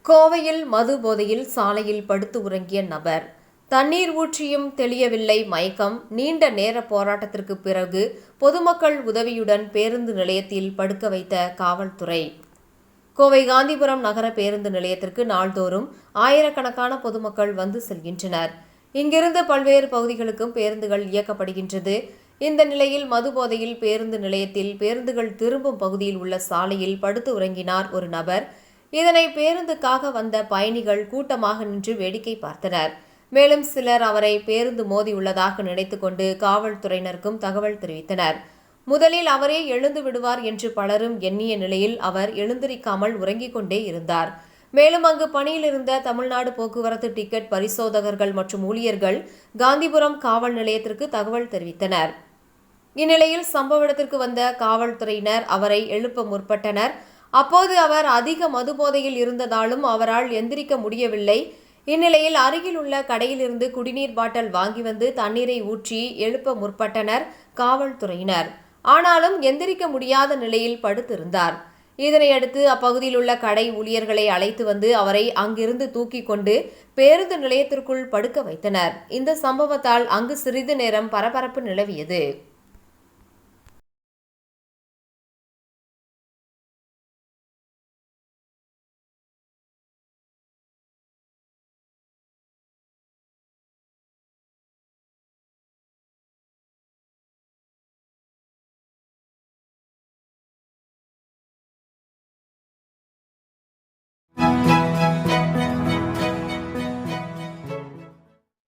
கோவையில் மது போதையில் சாலையில் படுத்து உறங்கிய நபர். தண்ணீர் ஊற்றியும் தெளியவில்லை மயக்கம். நீண்ட நேர போராட்டத்திற்கு பிறகு பொதுமக்கள் உதவியுடன் பேருந்து நிலையத்தில் படுக்க வைத்த காவல்துறை. கோவை காந்திபுரம் நகர பேருந்து நிலையத்திற்கு நாள்தோறும் ஆயிரக்கணக்கான பொதுமக்கள் வந்து செல்கின்றனர். இங்கிருந்து பல்வேறு பகுதிகளுக்கும் பேருந்துகள் இயக்கப்படுகின்றது. இந்த நிலையில் மது போதையில் பேருந்து நிலையத்தில் பேருந்துகள் திரும்பும் பகுதியில் உள்ள சாலையில் படுத்து உறங்கினார் ஒரு நபர். இதனை பேருந்துக்காக வந்த பயணிகள் கூட்டமாக நின்று வேடிக்கை பார்த்தனர். மேலும் சிலர் அவரை பேருந்து மோதியுள்ளதாக நினைத்துக்கொண்டு காவல்துறையினருக்கும் தகவல் தெரிவித்தனர். முதலில் அவரே எழுந்து விடுவார் என்று பலரும் எண்ணிய நிலையில் அவர் எழுந்திருக்காமல் உறங்கிக் கொண்டே இருந்தார். மேலும் அங்கு பணியில் இருந்த தமிழ்நாடு போக்குவரத்து டிக்கெட் பரிசோதகர்கள் மற்றும் ஊழியர்கள் காந்திபுரம் காவல் நிலையத்திற்கு தகவல் தெரிவித்தனர். இந்நிலையில் சம்பவ இடத்திற்கு வந்த காவல்துறையினர் அவரை எழுப்ப முற்பட்டனர். அப்போது அவர் அதிக மது போதையில் இருந்ததாலும் அவரால் எந்திரிக்க முடியவில்லை. இந்நிலையில் அருகில் உள்ள கடையிலிருந்து குடிநீர் பாட்டில் வாங்கி வந்து தண்ணீரை ஊற்றி எழுப்ப முற்பட்டனர் காவல்துறையினர். ஆனாலும் எந்திரிக்க முடியாத நிலையில் படுத்திருந்தார். இதனையடுத்து அப்பகுதியில் உள்ள கடை ஊழியர்களை அழைத்து வந்து அவரை அங்கிருந்து தூக்கி கொண்டு பேருந்து நிலையத்திற்குள் படுக்க வைத்தனர். இந்த சம்பவத்தால் அங்கு சிறிது நேரம் பரபரப்பு நிலவியது.